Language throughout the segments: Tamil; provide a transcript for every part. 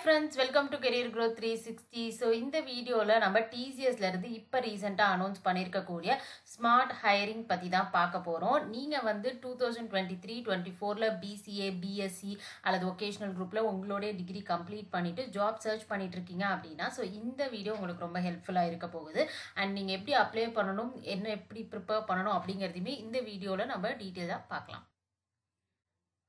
friends, welcome to Career Growth 360. So இந்த வீடியோல நம்ம TCSல இருந்து இப்ப ரீசெண்டா அனௌன்ஸ் பண்ணிருக்கக்கூடிய ஸ்மார்ட் ஹையரிங் பத்தி தான் பார்க்க போறோம். நீங்க வந்து 2023-24ல BCA, BSc அல்லது ஒகேஷனல் குரூப்ல உங்களுடைய டிகிரி கம்ப்ளீட் பண்ணிட்டு ஜாப் சர்ச் பண்ணிட்டு இருக்கீங்க அப்படின்னா ஸோ இந்த வீடியோ உங்களுக்கு ரொம்ப ஹெல்ப்ஃபுல்லா இருக்க போகுது. அண்ட் நீங்க எப்படி அப்ளை பண்ணணும், என்ன எப்படி ப்ரிப்பேர் பண்ணணும் அப்படிங்கிறதையுமே இந்த வீடியோல நம்ம டீட்டெயிலாக பார்க்கலாம்.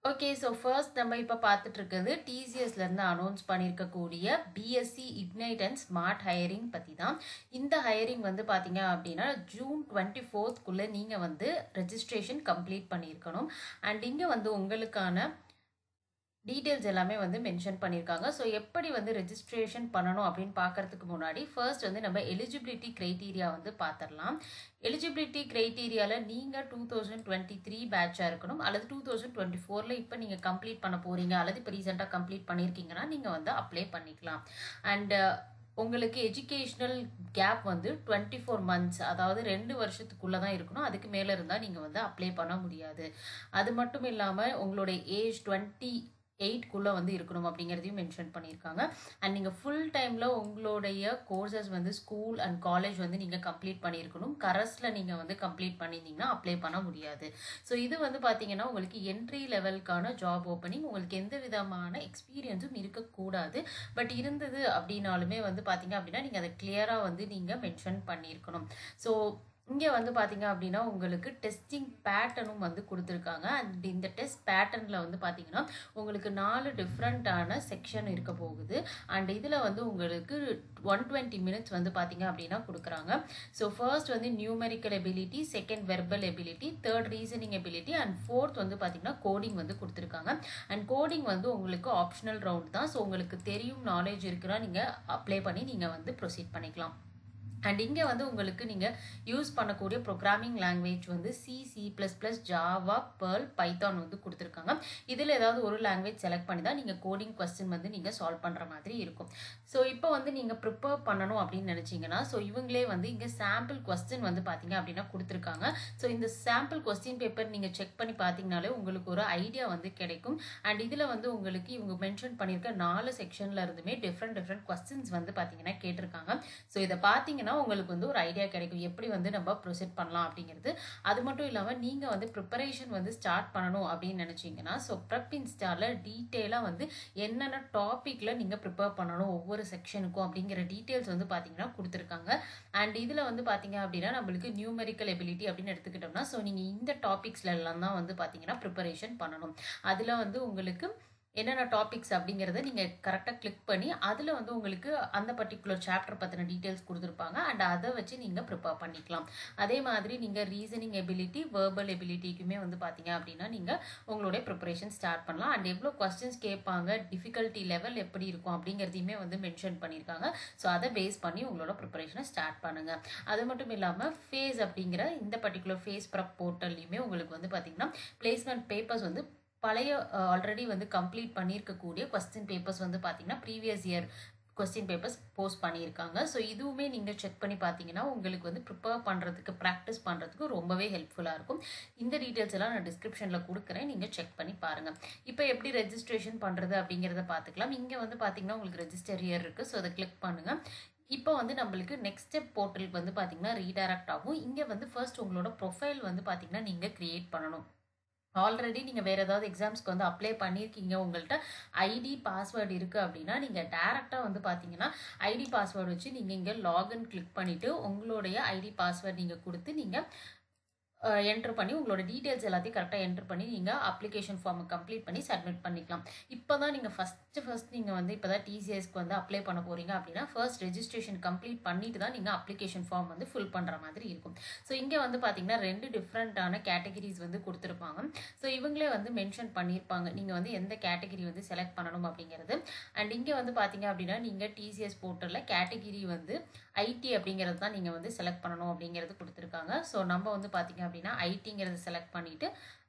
ஓகே, ஸோ ஃபர்ஸ்ட் நம்ம இப்போ பார்த்துட்டு இருக்கிறது டிசிஎஸ்ல இருந்து அனௌன்ஸ் பண்ணியிருக்கக்கூடிய BSc Ignite and smart hiring பற்றி தான். இந்த ஹையரிங் வந்து பார்த்தீங்க அப்படின்னா ஜூன் 24th நீங்கள் வந்து ரெஜிஸ்ட்ரேஷன் கம்ப்ளீட் பண்ணியிருக்கணும். அண்ட் இங்கே வந்து உங்களுக்கான டீட்டெயில்ஸ் எல்லாமே வந்து மென்ஷன் பண்ணியிருக்காங்க. ஸோ எப்படி வந்து ரெஜிஸ்ட்ரேஷன் பண்ணணும் அப்படின்னு பார்க்கறதுக்கு முன்னாடி ஃபர்ஸ்ட் வந்து நம்ம எலிஜிபிலிட்டி க்ரைட்டீரியா வந்து பார்த்துடலாம். எலிஜிபிலிட்டி க்ரைட்டீரியாவில் நீங்கள் 2023 பேட்சாக இருக்கணும் அல்லது 2024ல் இப்போ நீங்கள் கம்ப்ளீட் பண்ண போகிறீங்க அல்லது இப்போ ரீசெண்டாக கம்ப்ளீட் பண்ணியிருக்கீங்கன்னா நீங்கள் வந்து அப்ளை பண்ணிக்கலாம். அண்ட் உங்களுக்கு எஜுகேஷ்னல் கேப் வந்து 24 months, அதாவது 2 வருஷத்துக்குள்ளே தான் இருக்கணும். அதுக்கு மேலே இருந்தால் நீங்கள் வந்து அப்ளை பண்ண முடியாது. அது மட்டும் இல்லாமல் உங்களுடைய ஏஜ் 28க்குள்ளே வந்து இருக்கணும் அப்படிங்கிறதையும் மென்ஷன் பண்ணியிருக்காங்க. அண்ட் நீங்கள் ஃபுல் டைமில் உங்களுடைய கோர்சஸ் வந்து ஸ்கூல் அண்ட் காலேஜ் வந்து நீங்கள் கம்ப்ளீட் பண்ணியிருக்கணும். கரஸில் நீங்கள் வந்து கம்ப்ளீட் பண்ணியிருந்தீங்கன்னா அப்ளை பண்ண முடியாது. ஸோ இது வந்து பார்த்தீங்கன்னா உங்களுக்கு என்ட்ரி லெவலுக்கான ஜாப் ஓப்பனிங். உங்களுக்கு எந்த விதமான எக்ஸ்பீரியன்ஸும் இருக்கக்கூடாது. பட் இருந்தது அப்படின்னாலுமே வந்து பார்த்தீங்க அப்படின்னா நீங்கள் அதை கிளியராக வந்து நீங்கள் மென்ஷன் பண்ணியிருக்கணும். ஸோ இங்கே வந்து பார்த்தீங்க அப்படின்னா உங்களுக்கு டெஸ்டிங் பேட்டர்னும் வந்து கொடுத்துருக்காங்க. அண்ட் இந்த டெஸ்ட் பேட்டர்னில் வந்து பார்த்தீங்கன்னா உங்களுக்கு 4 டிஃப்ரெண்ட்டான செக்ஷன் இருக்க போகுது. அண்ட் இதில் வந்து உங்களுக்கு 120 minutes வந்து பார்த்தீங்க அப்படின்னா கொடுக்குறாங்க. ஸோ ஃபர்ஸ்ட் வந்து numerical ability, second verbal ability, third reasoning ability and fourth வந்து பார்த்தீங்கன்னா கோடிங் வந்து கொடுத்துருக்காங்க. அண்ட் கோடிங் வந்து உங்களுக்கு ஆப்ஷனல் ரவுண்ட் தான். ஸோ உங்களுக்கு தெரியும், நாலேஜ் இருக்குன்னா நீங்கள் அப்ளை பண்ணி நீங்கள் வந்து ப்ரொசீட் பண்ணிக்கலாம். அண்ட் இங்கே வந்து உங்களுக்கு நீங்கள் யூஸ் பண்ணக்கூடிய ப்ரோக்ராமிங் லாங்குவேஜ் வந்து C++, ஜாவா, பெர்ல், பைத்தான் வந்து கொடுத்துருக்காங்க. இதில் ஏதாவது ஒரு லாங்குவேஜ் செலக்ட் பண்ணி தான் நீங்கள் கோடிங் கொஸ்டின் வந்து நீங்கள் சால்வ் பண்ணுற மாதிரி இருக்கும். ஸோ இப்போ வந்து நீங்கள் ப்ரிப்பேர் பண்ணணும் அப்படின்னு நினச்சிங்கன்னா ஸோ இவங்களே வந்து இங்கே சாம்பிள் கொஸ்டின் வந்து பார்த்தீங்க அப்படின்னா கொடுத்துருக்காங்க. ஸோ இந்த சாம்பிள் கொஸ்டின் பேப்பர் நீங்கள் செக் பண்ணி பார்த்தீங்கனாலே உங்களுக்கு ஒரு ஐடியா வந்து கிடைக்கும். அண்ட் இதில் வந்து உங்களுக்கு இவங்க மென்ஷன் பண்ணியிருக்க 4 செக்ஷனில் இருந்துமே டிஃப்ரெண்ட் கொஸ்டின்ஸ் வந்து பார்த்தீங்கன்னா கேட்டிருக்காங்க. ஸோ இதை பார்த்தீங்கன்னா உங்களுக்கு வந்து ஒரு ஐடியா கிடைக்கும் எப்படி வந்து நம்ம ப்ரொசீட் பண்ணலாம் அப்படிங்கிறது. அது மட்டும் இல்லாமல் நீங்கள் வந்து ப்ரிப்பரேஷன் வந்து ஸ்டார்ட் பண்ணணும் அப்படின்னு நினச்சிங்கன்னா ஸோ ப்ரெப் இன்ஸ்டாவில் டீட்டெயிலாக வந்து என்னென்ன டாப்பிக்கில் நீங்கள் ப்ரிப்பேர் பண்ணணும் ஒவ்வொரு செக்ஷனுக்கும் அப்படிங்கிற டீட்டெயில்ஸ் வந்து பார்த்தீங்கன்னா கொடுத்துருக்காங்க. அண்ட் இதில் வந்து பார்த்தீங்க அப்படின்னா நம்மளுக்கு நியூமெரிக்கல் எபிலிட்டி அப்படின்னு எடுத்துக்கிட்டோம்னா ஸோ நீங்கள் இந்த டாபிக்ஸ்ல எல்லாம் தான் வந்து பார்த்தீங்கன்னா ப்ரிப்பரேஷன் பண்ணணும். அதில் வந்து உங்களுக்கு என்னென்ன டாபிக்ஸ் அப்படிங்கிறத நீங்கள் கரெக்டாக கிளிக் பண்ணி அதில் வந்து உங்களுக்கு அந்த பர்டிகுலர் சாப்டர் பற்றின டீட்டெயில்ஸ் கொடுத்துருப்பாங்க. அண்ட் அதை வச்சு நீங்கள் ப்ரிப்பேர் பண்ணிக்கலாம். அதே மாதிரி நீங்கள் ரீசனிங் எபிலிட்டி, வெர்பல் எபிலிட்டிக்குமே வந்து பார்த்தீங்க அப்படின்னா நீங்கள் உங்களுடைய ப்ரிப்பரேஷன் ஸ்டார்ட் பண்ணலாம். அண்ட் எவ்வளோ கொஸ்டின்ஸ் கேட்பாங்க, டிஃபிகல்ட்டி லெவல் எப்படி இருக்கும் அப்படிங்கிறதையுமே வந்து மென்ஷன் பண்ணியிருக்காங்க. ஸோ அதை பேஸ் பண்ணி உங்களோட ப்ரிப்பரேஷனை ஸ்டார்ட் பண்ணுங்கள். அது மட்டும் இல்லாமல் ஃபேஸ் அப்படிங்கிற இந்த பர்டிகுலர் ஃபேஸ் ப்ரெப் போர்ட்டல்லையுமே உங்களுக்கு வந்து பார்த்தீங்கன்னா பிளேஸ்மெண்ட் பேப்பர்ஸ் வந்து பழைய ஆல்ரெடி வந்து கம்ப்ளீட் பண்ணியிருக்கக்கூடிய கொஸ்டின் பேப்பர்ஸ் வந்து பார்த்தீங்கன்னா previous year question papers post பண்ணியிருக்காங்க. ஸோ இதுவுமே நீங்கள் செக் பண்ணி பார்த்தீங்கன்னா உங்களுக்கு வந்து ப்ரிப்பேர் பண்ணுறதுக்கு, ப்ராக்டிஸ் பண்ணுறதுக்கு ரொம்பவே ஹெல்ப்ஃபுல்லாக இருக்கும். இந்த டீட்டெயில்ஸ் எல்லாம் நான் டிஸ்கிரிப்ஷனில் கொடுக்குறேன், நீங்கள் செக் பண்ணி பாருங்கள். இப்போ எப்படி ரெஜிஸ்ட்ரேஷன் பண்ணுறது அப்படிங்கிறத பார்த்துக்கலாம். இங்கே வந்து பார்த்தீங்கன்னா உங்களுக்கு ரெஜிஸ்டர் இயர் இருக்குது. ஸோ அதை கிளிக் பண்ணுங்கள். இப்போ வந்து நம்மளுக்கு நெக்ஸ்ட் ஸ்டெப் போர்ட்டலுக்கு வந்து பார்த்தீங்கன்னா ரீடைரக்ட் ஆகும். இங்கே வந்து ஃபர்ஸ்ட் உங்களோட ப்ரொஃபைல் வந்து பார்த்தீங்கன்னா நீங்கள் க்ரியேட் பண்ணணும். ஆல்ரெடி நீங்கள் வேறு ஏதாவது எக்ஸாம்ஸ்க்கு வந்து அப்ளை பண்ணியிருக்கீங்க, உங்கள்கிட்ட ஐடி பாஸ்வேர்டு இருக்குது அப்படின்னா நீங்கள் டேரெக்டாக வந்து பார்த்தீங்கன்னா ஐடி பாஸ்வேர்டு வச்சு நீங்கள் இங்கே லாகின் கிளிக் பண்ணிவிட்டு உங்களுடைய ஐடி பாஸ்வேர்டு நீங்கள் கொடுத்து நீங்கள் என்ட்ரு பண்ணி உங்களோட டீட்டெயில்ஸ் எல்லாத்தையும் கரெக்டாக என்ட்ரு பண்ணி நீங்கள் அப்ளிகேஷன் ஃபார்மை கம்ப்ளீட் பண்ணி சப்மிட் பண்ணிக்கலாம். இப்போ தான் நீங்கள் ஃபஸ்ட் நீங்கள் வந்து இப்போ தான் டிசிஎஸ்க்கு வந்து அப்ளை பண்ண போகிறீங்க அப்படின்னா ஃபர்ஸ்ட் ரெஜிஸ்ட்ரேஷன் கம்ப்ளீட் பண்ணிட்டு தான் நீங்கள் அப்ளிகேஷன் ஃபார்ம் வந்து ஃபில் பண்ணுற மாதிரி இருக்கும். ஸோ இங்கே வந்து பார்த்தீங்கன்னா 2 டிஃப்ரெண்ட்டான கேட்டகிரிஸ் வந்து கொடுத்துருப்பாங்க. ஸோ இவங்களே வந்து மென்ஷன் பண்ணியிருப்பாங்க நீங்கள் வந்து எந்த கேட்டகிரி வந்து செலக்ட் பண்ணணும் அப்படிங்கிறது. அண்ட் இங்கே வந்து பார்த்தீங்க அப்படின்னா நீங்கள் டிசிஎஸ் போர்ட்டலில் கேட்டகிரி வந்து ஐடி அப்படிங்கிறது தான் நீங்கள் வந்து செலக்ட் பண்ணணும் அப்படிங்கிறது கொடுத்துருக்காங்க. ஸோ நம்ம வந்து பார்த்தீங்க அப்படின்னா ஐடிங்கிறது செலக்ட் பண்ணிவிட்டு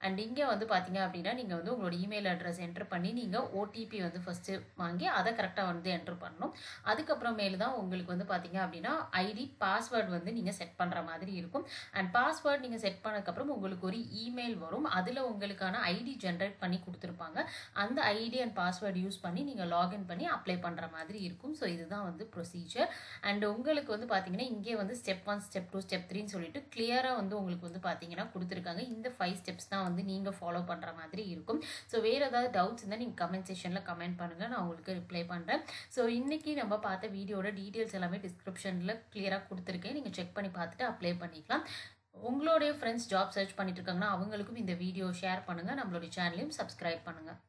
அண்ட் இங்கே வந்து பார்த்தீங்க அப்படின்னா நீங்கள் வந்து உங்களோட இமெயில் அட்ரஸ் என்ட்ரு பண்ணி நீங்கள் ஓடிபி வந்து ஃபஸ்ட்டு வாங்கி அதை கரெக்டாக வந்து என்ட்ரு பண்ணணும். அதுக்கப்புறமேலு தான் உங்களுக்கு வந்து பார்த்தீங்க அப்படின்னா ஐடி பாஸ்வேர்டு வந்து நீங்கள் செட் பண்ணுற மாதிரி இருக்கும். அண்ட் பாஸ்வேர்டு நீங்கள் செட் பண்ணதுக்கப்புறம் உங்களுக்கு ஒரு இமெயில் வரும். அதில் உங்களுக்கான ஐடி ஜென்ரேட் பண்ணி கொடுத்துருப்பாங்க. அந்த ஐடி அண்ட் பாஸ்வேர்டு யூஸ் பண்ணி நீங்கள் லாகின் பண்ணி அப்ளை பண்ணுற மாதிரி இருக்கும். ஸோ இதுதான் வந்து ப்ரொசீஜர். அண்ட் உங்களுக்கு வந்து பார்த்தீங்கன்னா இங்கே வந்து ஸ்டெப் 1 ஸ்டெப் 2 ஸ்டெப் 3ன்னு சொல்லிட்டு கிளியராக வந்து உங்களுக்கு வந்து பார்த்தீங்கன்னா கொடுத்துருக்காங்க. இந்த 5 ஸ்டெப்ஸ் தான் வந்து நீங்கள் ஃபாலோ பண்ணுற மாதிரி இருக்கும். ஸோ வேறு ஏதாவது டவுட்ஸ் இருந்தால் நீங்கள் கமெண்ட் செக்ஷனில் கமெண்ட் பண்ணுங்கள், நான் உங்களுக்கு ரிப்ளை பண்ணுறேன். ஸோ இன்றைக்கி நம்ம பார்த்த வீடியோட டீட்டெயில்ஸ் எல்லாமே டிஸ்கிரிப்ஷனில் கிளியராக கொடுத்துருக்கேன். நீங்கள் செக் பண்ணி பார்த்துட்டு அப்ளை பண்ணிக்கலாம். உங்களுடைய ஃப்ரெண்ட்ஸ் ஜாப் சர்ச் பண்ணிட்டு இருக்காங்கன்னா அவங்களுக்கும் இந்த வீடியோ ஷேர் பண்ணுங்கள். நம்மளுடைய சேனலையும் சப்ஸ்கிரைப் பண்ணுங்கள்.